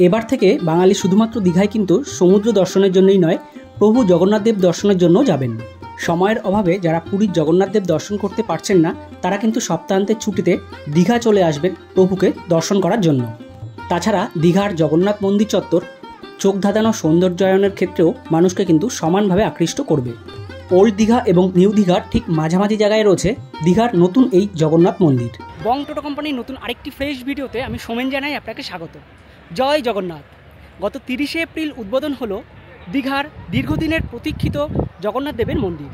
এবার থেকে বাঙালি শুধুমাত্র দীঘায় কিন্তু সমুদ্র দর্শনের জন্যই নয়, প্রভু জগন্নাথ দেব দর্শনের জন্য যাবেন। সময়ের অভাবে যারা পুরীর জগন্নাথ দেব দর্শন করতে পারছেন না, তারা কিন্তু সপ্তাহান্তের ছুটিতে দীঘা চলে আসবেন প্রভুকে দর্শন করার জন্য। তাছাড়া দীঘার জগন্নাথ মন্দির চত্বর চোখ ধাঁধানো সৌন্দর্যায়নের ক্ষেত্রেও মানুষকে কিন্তু সমানভাবে আকৃষ্ট করবে। ওল্ড দীঘা এবং নিউ দীঘার ঠিক মাঝামাঝি জায়গায় রয়েছে দীঘার নতুন এই জগন্নাথ মন্দির। বং টোটো কোম্পানির নতুন আরেকটি ফ্রেশ ভিডিওতে আমি সোমেন জানাই আপনাকে স্বাগত। জয় জগন্নাথ। গত 30শে এপ্রিল উদ্বোধন হলো দীঘার দীর্ঘদিনের প্রতীক্ষিত জগন্নাথ দেবের মন্দির,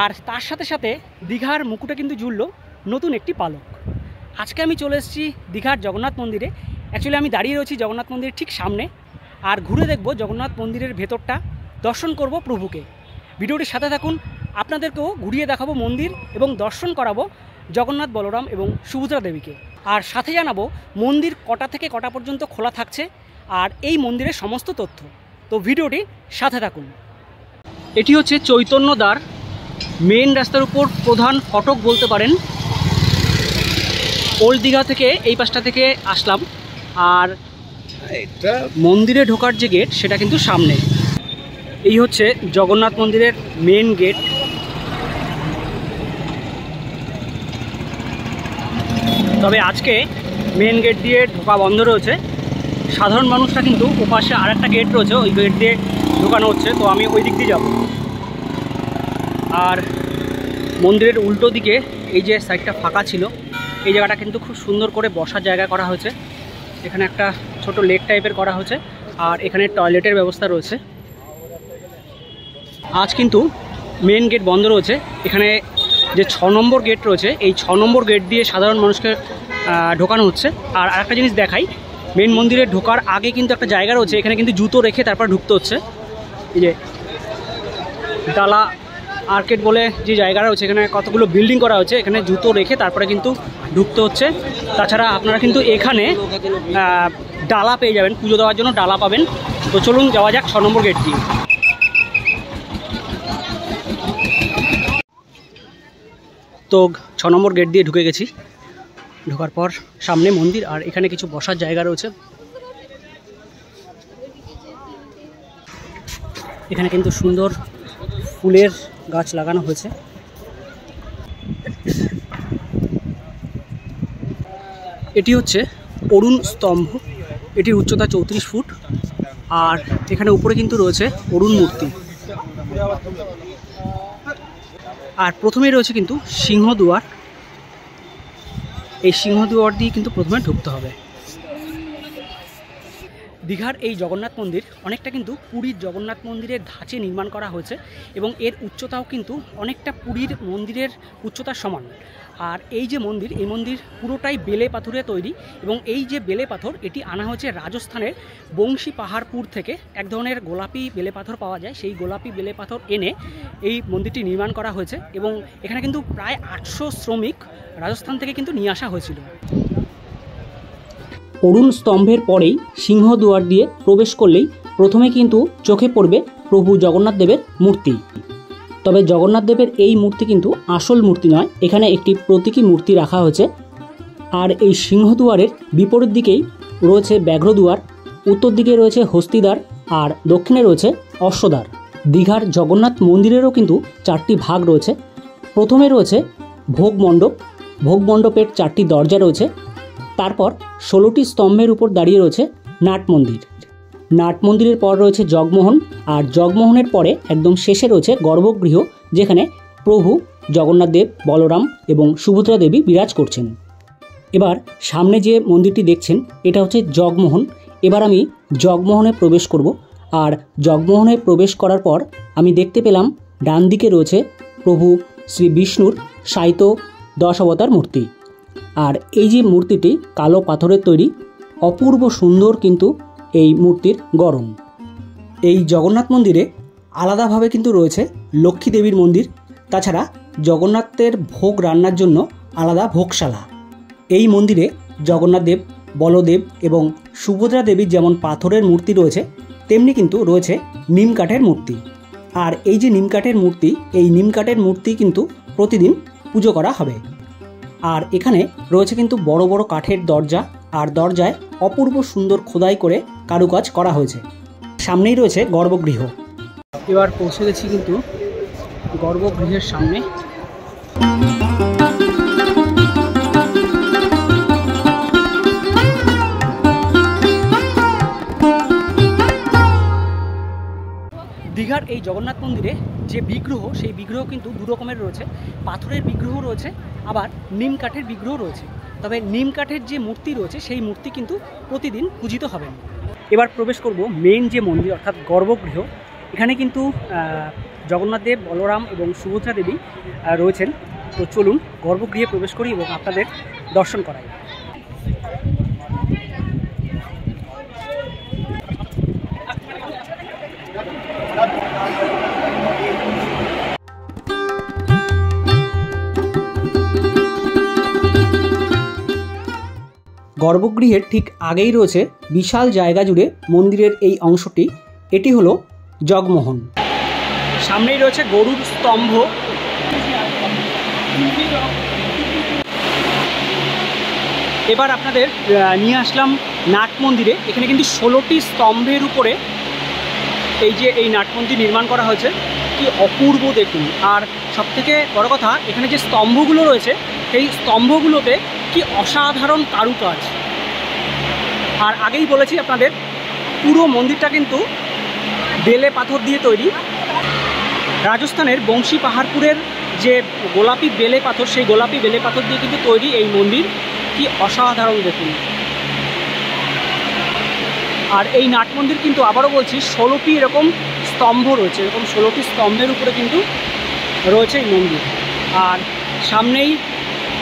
আর তার সাথে সাথে দীঘার মুকুটে কিন্তু জুড়ল নতুন একটি পালক। আজকে আমি চলে এসেছি দীঘার জগন্নাথ মন্দিরে। অ্যাকচুয়ালি আমি দাঁড়িয়ে রয়েছি জগন্নাথ মন্দিরের ঠিক সামনে, আর ঘুরে দেখব জগন্নাথ মন্দিরের ভেতরটা, দর্শন করব প্রভুকে। ভিডিওটির সাথে থাকুন, আপনাদেরকেও ঘুরিয়ে দেখাবো মন্দির এবং দর্শন করাবো জগন্নাথ, বলরাম এবং সুভদ্রা দেবীকে। আর সাথে জানাবো মন্দির কটা থেকে কটা পর্যন্ত খোলা থাকছে আর এই মন্দিরের সমস্ত তথ্য। তো ভিডিওটি সাথে থাকুন। এটি হচ্ছে চৈতন্য দ্বার, মেন রাস্তার উপর প্রধান ফটক বলতে পারেন। ওল্ড দীঘা থেকে এই পাশটা থেকে আসলাম, আর মন্দিরে ঢোকার যে গেট সেটা কিন্তু সামনে। এই হচ্ছে জগন্নাথ মন্দিরের মেন গেট। তবে আজকে মেন গেট দিয়ে ঢোকা বন্ধ রয়েছে। সাধারণ মানুষরা কিন্তু ওপাশে আর একটা গেট রয়েছে, ওই গেট দিয়ে ঢোকানো হচ্ছে, তো আমি ওই দিক দিয়ে যাব। আর মন্দিরের উল্টো দিকে এই যে সাইডটা ফাঁকা ছিল, এই জায়গাটা কিন্তু খুব সুন্দর করে বসার জায়গা করা হয়েছে। এখানে একটা ছোট লেক টাইপের করা হয়েছে, আর এখানে টয়লেটের ব্যবস্থা রয়েছে। আজ কিন্তু মেন গেট বন্ধ রয়েছে। এখানে যে 6 নম্বর গেট রয়েছে, এই 6 নম্বর গেট দিয়ে সাধারণ মানুষকে ঢোকানো হচ্ছে। আর আরেকটা জিনিস দেখাই, মেন মন্দিরে ঢোকার আগে কিন্তু একটা জায়গা রয়েছে, এখানে কিন্তু জুতো রেখে তারপর ঢুকতে হচ্ছে। এই যে ডালা আর্কেড বলে যে জায়গা রয়েছে, এখানে কতগুলো বিল্ডিং করা হচ্ছে, এখানে জুতো রেখে তারপরে কিন্তু ঢুকতে হচ্ছে। তাছাড়া আপনারা কিন্তু এখানে ডালা পেয়ে যাবেন, পুজো দেওয়ার জন্য ডালা পাবেন। তো চলুন যাওয়া যাক 6 নম্বর গেট দিয়ে। তো 6 নম্বর গেট দিয়ে ঢুকে গেছি। ঢোকার পর সামনে মন্দির, আর এখানে কিছু বসার জায়গা রয়েছে। এখানে কিন্তু সুন্দর ফুলের গাছ লাগানো হয়েছে। এটি হচ্ছে অরুণ স্তম্ভ, এটির উচ্চতা 34 ফুট, আর এখানে উপরে কিন্তু রয়েছে অরুণ মূর্তি। আর প্রথমেই রয়েছে কিন্তু সিংহদুয়ার। এই সিংহদুয়ার দিয়ে কিন্তু প্রথমে ঢুকতে হবে। দীঘার এই জগন্নাথ মন্দির অনেকটা কিন্তু পুরীর জগন্নাথ মন্দিরের ধাঁচে নির্মাণ করা হয়েছে, এবং এর উচ্চতাও কিন্তু অনেকটা পুরীর মন্দিরের উচ্চতার সমান। আর এই যে মন্দির, এই মন্দির পুরোটাই বেলে পাথরে তৈরি, এবং এই যে বেলে পাথর, এটি আনা হয়েছে রাজস্থানের বংশী পাহাড়পুর থেকে। এক ধরনের গোলাপি বেলে পাথর পাওয়া যায়, সেই গোলাপি বেলে পাথর এনে এই মন্দিরটি নির্মাণ করা হয়েছে, এবং এখানে কিন্তু প্রায় 800 শ্রমিক রাজস্থান থেকে কিন্তু নিয়ে আসা হয়েছিল। অরুণ স্তম্ভের পরেই সিংহদুয়ার দিয়ে প্রবেশ করলেই প্রথমে কিন্তু চোখে পড়বে প্রভু জগন্নাথ দেবের মূর্তি। তবে জগন্নাথ দেবের এই মূর্তি কিন্তু আসল মূর্তি নয়, এখানে একটি প্রতীকী মূর্তি রাখা হয়েছে। আর এই সিংহদুয়ারের বিপরীত দিকেই রয়েছে ব্যাঘ্রদুয়ার, উত্তর দিকে রয়েছে হস্তিদ্বার, আর দক্ষিণে রয়েছে অশ্বদ্বার। দীঘার জগন্নাথ মন্দিরেরও কিন্তু 4টি ভাগ রয়েছে। প্রথমে রয়েছে ভোগ মণ্ডপ, ভোগ মণ্ডপের 4টি দরজা রয়েছে। তারপর 16টি স্তম্ভের উপর দাঁড়িয়ে রয়েছে নাট মন্দির। নাট মন্দিরের পর রয়েছে জগমোহন, আর জগমোহনের পরে একদম শেষে রয়েছে গর্ভগৃহ, যেখানে প্রভু জগন্নাথ দেব, বলরাম এবং সুভদ্রা দেবী বিরাজ করছেন। এবার সামনে যে মন্দিরটি দেখছেন, এটা হচ্ছে জগমোহন। এবার আমি জগমোহনে প্রবেশ করব, আর জগমোহনে প্রবেশ করার পর আমি দেখতে পেলাম ডান দিকে রয়েছে প্রভু শ্রী বিষ্ণুর শায়িত 10 অবতার মূর্তি। আর এই যে মূর্তিটি কালো পাথরের তৈরি, অপূর্ব সুন্দর কিন্তু এই মূর্তির গড়ন। এই জগন্নাথ মন্দিরে আলাদাভাবে কিন্তু রয়েছে লক্ষ্মী দেবীর মন্দির। তাছাড়া জগন্নাথের ভোগ রান্নার জন্য আলাদা ভোগশালা। এই মন্দিরে জগন্নাথ দেব, বলদেব এবং সুভদ্রা দেবীর যেমন পাথরের মূর্তি রয়েছে, তেমনি কিন্তু রয়েছে নিম কাঠের মূর্তি। আর এই যে নিম কাঠের মূর্তি, এই নিম কাঠের মূর্তি কিন্তু প্রতিদিন পুজো করা হবে। আর এখানে রয়েছে কিন্তু বড় বড় কাঠের দরজা, আর দরজায় অপূর্ব সুন্দর খোদাই করে কারুকাজ করা হয়েছে। সামনেই রয়েছে গর্ভগৃহ। এবার পৌঁছে গেছি কিন্তু গর্ভগৃহের সামনে। দীঘার এই জগন্নাথ মন্দিরে যে বিগ্রহ, সেই বিগ্রহ কিন্তু দু রকমের রয়েছে। পাথরের বিগ্রহ রয়েছে, আবার নিম কাঠের বিগ্রহ রয়েছে। তবে নিম কাঠের যে মূর্তি রয়েছে সেই মূর্তি কিন্তু প্রতিদিন পূজিত হবেন। এবার প্রবেশ করব মেইন যে মন্দির অর্থাৎ গর্ভগৃহ। এখানে কিন্তু জগন্নাথ দেব, বলরাম এবং সুভদ্রা দেবী রয়েছেন। তো চলুন গর্ভগৃহে প্রবেশ করি এবং আপনাদের দর্শন করাই। গর্ভগৃহের ঠিক আগেই রয়েছে বিশাল জায়গা জুড়ে মন্দিরের এই অংশটি। এটি হলো জগমোহন। সামনেই রয়েছে গরুর স্তম্ভ। এবার আপনাদের নিয়ে আসলাম নাট মন্দিরে। এখানে কিন্তু 16টি স্তম্ভের উপরে এই নাট মন্দির নির্মাণ করা হয়েছে। কি অপূর্ব দেখুন। আর সবথেকে বড় কথা, এখানে যে স্তম্ভগুলো রয়েছে সেই স্তম্ভগুলোতে কি অসাধারণ কারুকাজ। আর আগেই বলেছি আপনাদের, পুরো মন্দিরটা কিন্তু বেলে পাথর দিয়ে তৈরি। রাজস্থানের বংশী পাহাড়পুরের যে গোলাপি বেলে পাথর, সেই গোলাপি বেলে পাথর দিয়ে কিন্তু তৈরি এই মন্দির। কি অসাধারণ দেখুন। আর এই নাট মন্দির কিন্তু আবারও বলছি 16টি এরকম স্তম্ভ রয়েছে। এরকম 16টি স্তম্ভের উপরে কিন্তু রয়েছে এই মন্দির। আর সামনেই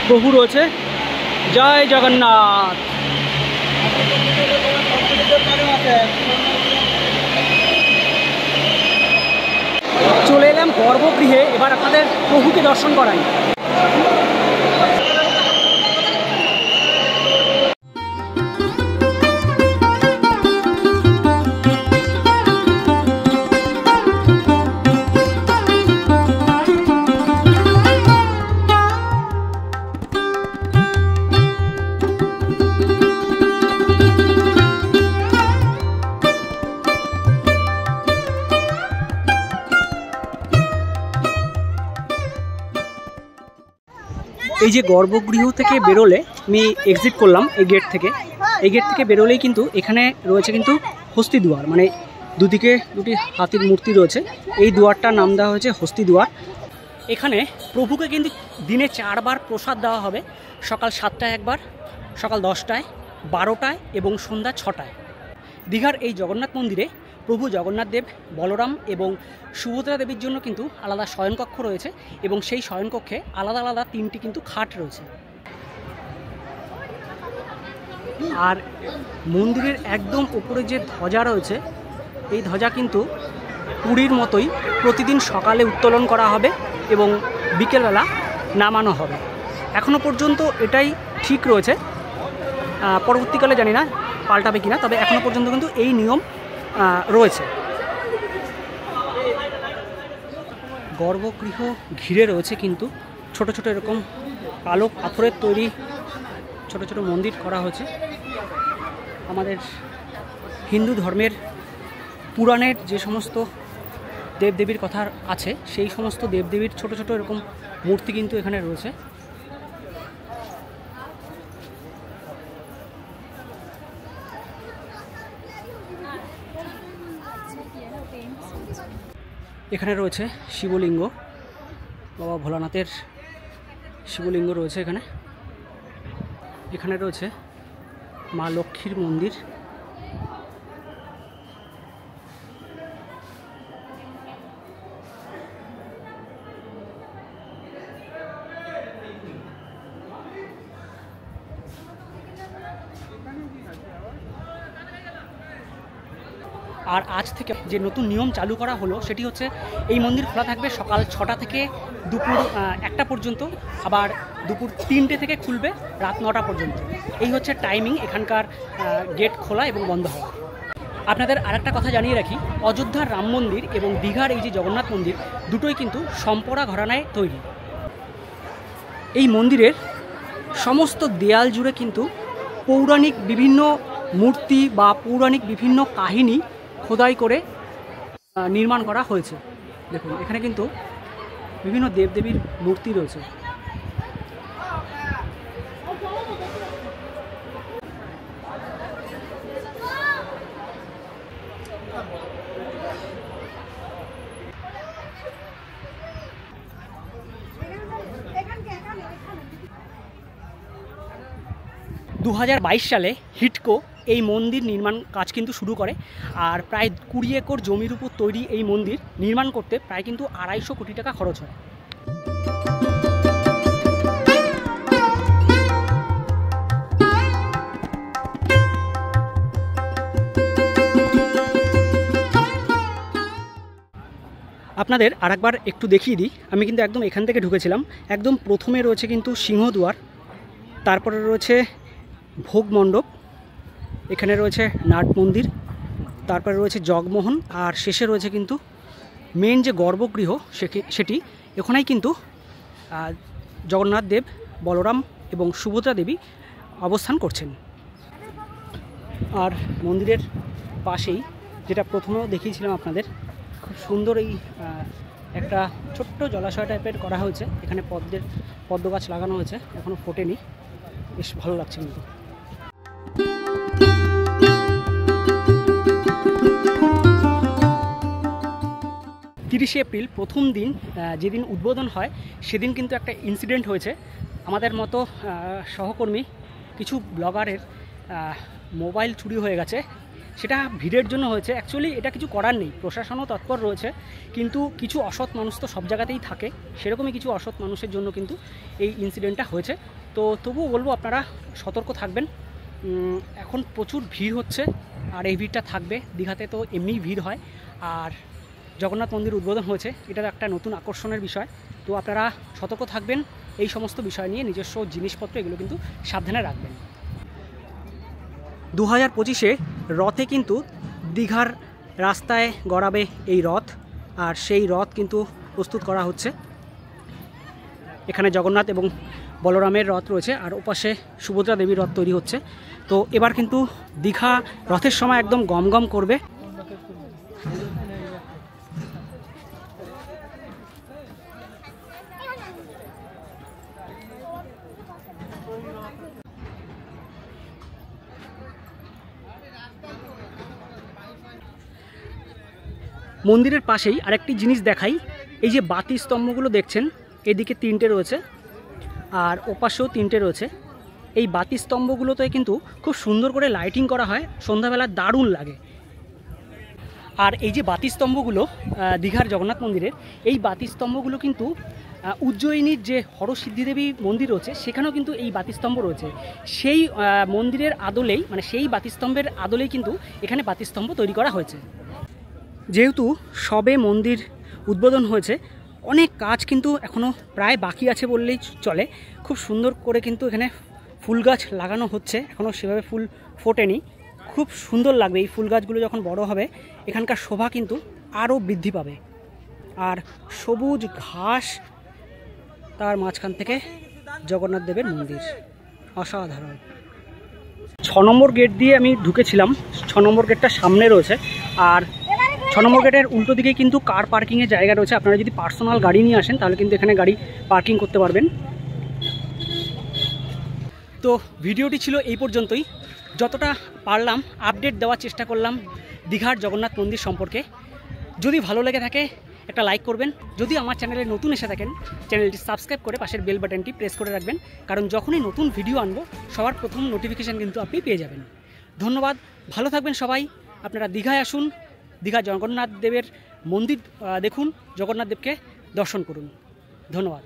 প্রভু রয়েছে। জয় জগন্নাথ। চলে এলাম গর্ভগৃহে। এবার আপনাদের প্রভুকে দর্শন করাই। এই যে গর্ভগৃহ থেকে বেরোলে আমি এক্সিট করলাম এই গেট থেকে। এই গেট থেকে বেরোলেই কিন্তু এখানে রয়েছে কিন্তু হস্তি দুয়ার, মানে দুদিকে দুটি হাতির মূর্তি রয়েছে। এই দুয়ারটার নাম দেওয়া হয়েছে হস্তি দুয়ার। এখানে প্রভুকে কিন্তু দিনে 4 বার প্রসাদ দেওয়া হবে। সকাল 7টায় একবার, সকাল 10টায়, 12টায় এবং সন্ধ্যা 6টায়। দীঘার এই জগন্নাথ মন্দিরে প্রভু জগন্নাথ দেব, বলরাম এবং সুভদ্রা দেবীর জন্য কিন্তু আলাদা শয়নকক্ষ রয়েছে এবং সেই শয়নকক্ষে আলাদা আলাদা 3টি কিন্তু খাট রয়েছে। আর মন্দিরের একদম উপরে যে ধ্বজা রয়েছে, এই ধ্বজা কিন্তু পুরীর মতোই প্রতিদিন সকালে উত্তোলন করা হবে এবং বিকেলবেলা নামানো হবে। এখনও পর্যন্ত এটাই ঠিক রয়েছে, পরবর্তীকালে জানি না পাল্টাবে কিনা, তবে এখনও পর্যন্ত কিন্তু এই নিয়ম রয়েছে। গর্ভগৃহ ঘিরে রয়েছে কিন্তু ছোট ছোট এরকম কালো পাথরের তৈরি ছোট ছোট মন্দির করা হয়েছে। আমাদের হিন্দু ধর্মের পুরাণের যে সমস্ত দেবদেবীর কথা আছে, সেই সমস্ত দেবদেবীর ছোট ছোট এরকম মূর্তি কিন্তু এখানে রয়েছে। এখানে রয়েছে শিবলিঙ্গ, বাবা ভোলানাথের শিবলিঙ্গ রয়েছে এখানে। এখানে রয়েছে মা লক্ষ্মীর মন্দির। আর আজ থেকে যে নতুন নিয়ম চালু করা হলো সেটি হচ্ছে এই মন্দির খোলা থাকবে সকাল 6টা থেকে দুপুর 1টা পর্যন্ত, আবার দুপুর 3টে থেকে খুলবে রাত 9টা পর্যন্ত। এই হচ্ছে টাইমিং এখানকার গেট খোলা এবং বন্ধ হওয়া। আপনাদের আরেকটা কথা জানিয়ে রাখি, অযোধ্যার রাম মন্দির এবং দীঘার এই যে জগন্নাথ মন্দির দুটোই কিন্তু সম্পরা ঘরানায় তৈরি। এই মন্দিরের সমস্ত দেয়াল জুড়ে কিন্তু পৌরাণিক বিভিন্ন মূর্তি বা পৌরাণিক বিভিন্ন কাহিনী খোদাই করে নির্মাণ করা হয়েছে। দেখুন এখানে কিন্তু বিভিন্ন দেবদেবীর মূর্তি রয়েছে। দু সালে হিটকো এই মন্দির নির্মাণ কাজ কিন্তু শুরু করে, আর প্রায় 20 একর জমির উপর তৈরি এই মন্দির নির্মাণ করতে প্রায় কিন্তু 250 কোটি টাকা খরচ হয়। আপনাদের আরেকবার একটু দেখিয়ে দিই, আমি কিন্তু একদম এখান থেকে ঢুকেছিলাম। একদম প্রথমে রয়েছে কিন্তু সিংহদুয়ার, তারপরে রয়েছে ভোগ মণ্ডপ, এখানে রয়েছে নাট মন্দির, তারপরে রয়েছে জগমোহন, আর শেষে রয়েছে কিন্তু মেন যে গর্ভগৃহ সেটি। এখানেই কিন্তু জগন্নাথ দেব, বলরাম এবং সুভদ্রা দেবী অবস্থান করছেন। আর মন্দিরের পাশেই যেটা প্রথমেও দেখিয়েছিলাম আপনাদের, খুব সুন্দর এই একটা ছোট্ট জলাশয় টাইপের করা হয়েছে। এখানে পদ্ম গাছ লাগানো হয়েছে, এখনও ফোটেনি, বেশ ভালো লাগছে কিন্তু। 30 এপ্রিল প্রথম দিন যেদিন উদ্বোধন হয় সেদিন কিন্তু একটা ইনসিডেন্ট হয়েছে। আমাদের মতো সহকর্মী কিছু ব্লগারের মোবাইল চুরি হয়ে গেছে। সেটা ভিড়ের জন্য হয়েছে। অ্যাকচুয়ালি এটা কিছু করার নেই, প্রশাসনও তৎপর রয়েছে, কিন্তু কিছু অসৎ মানুষ তো সব জায়গাতেই থাকে, সেরকমই কিছু অসৎ মানুষের জন্য কিন্তু এই ইনসিডেন্টটা হয়েছে। তো তবুও বলবো আপনারা সতর্ক থাকবেন। এখন প্রচুর ভিড় হচ্ছে, আর এই ভিড়টা থাকবে। দীঘাতে তো এমনিই ভিড় হয়, আর জগন্নাথ মন্দির উদ্বোধন হয়েছে, এটা একটা নতুন আকর্ষণের বিষয়। তো আপনারা সতর্ক থাকবেন, এই সমস্ত বিষয় নিয়ে নিজস্ব জিনিসপত্র এগুলো কিন্তু সাবধানে রাখবেন। 2025-এ রথে কিন্তু দীঘার রাস্তায় গড়াবে এই রথ, আর সেই রথ কিন্তু প্রস্তুত করা হচ্ছে। এখানে জগন্নাথ এবং বলরামের রথ রয়েছে, আর ওপাশে সুভদ্রা দেবীর রথ তৈরি হচ্ছে। তো এবার কিন্তু দীঘা রথের সময় একদম গমগম করবে। মন্দিরের পাশেই আরেকটি জিনিস দেখাই, এই যে বাতি স্তম্ভগুলো দেখছেন, এদিকে 3টে রয়েছে আর ওপাশেও 3টে রয়েছে। এই বাতি স্তম্ভগুলোতে কিন্তু খুব সুন্দর করে লাইটিং করা হয়, সন্ধ্যাবেলা দারুণ লাগে। আর এই যে বাতি স্তম্ভগুলো দীঘার জগন্নাথ মন্দিরের, এই বাতি স্তম্ভগুলো কিন্তু উজ্জয়িনীর যে হরসিদ্ধিদেবী মন্দির রয়েছে সেখানেও কিন্তু এই বাতিস্তম্ভ রয়েছে। সেই মন্দিরের আদলেই, মানে সেই বাতিস্তম্ভের আদলেই কিন্তু এখানে বাতিস্তম্ভ তৈরি করা হয়েছে। যেহেতু সবে মন্দির উদ্বোধন হয়েছে, অনেক কাজ কিন্তু এখনও প্রায় বাকি আছে বললেই চলে। খুব সুন্দর করে কিন্তু এখানে ফুল গাছ লাগানো হচ্ছে, এখনও সেভাবে ফুল ফোটেনি। খুব সুন্দর লাগবে এই ফুল গাছগুলো যখন বড় হবে, এখানকার শোভা কিন্তু আরও বৃদ্ধি পাবে। আর সবুজ ঘাস, তার মাঝখান থেকে জগন্নাথ দেবের মন্দির, অসাধারণ। 6 নম্বর গেট দিয়ে আমি ঢুকেছিলাম, 6 নম্বর গেটটা সামনে রয়েছে, আর 6 নম্বর গেটের উল্টো দিকে কিন্তু কার পার্কিংয়ের জায়গা রয়েছে। আপনারা যদি পার্সোনাল গাড়ি নিয়ে আসেন তাহলে কিন্তু এখানে গাড়ি পার্কিং করতে পারবেন। তো ভিডিওটি ছিল এই পর্যন্তই। যতটা পারলাম আপডেট দেওয়ার চেষ্টা করলাম দীঘার জগন্নাথ মন্দির সম্পর্কে। যদি ভালো লেগে থাকে একটা লাইক করবেন। যদি আমার চ্যানেলে নতুন এসে থাকেন, চ্যানেলটি সাবস্ক্রাইব করে পাশের বেল বাটনটি প্রেস করে রাখবেন, কারণ যখনই নতুন ভিডিও আনবো সবার প্রথম নোটিফিকেশান কিন্তু আপনি পেয়ে যাবেন। ধন্যবাদ, ভালো থাকবেন সবাই। আপনারা দীঘায় আসুন, দীঘা জগন্নাথ দেবের মন্দির দেখুন, জগন্নাথ দেবকে দর্শন করুন। ধন্যবাদ।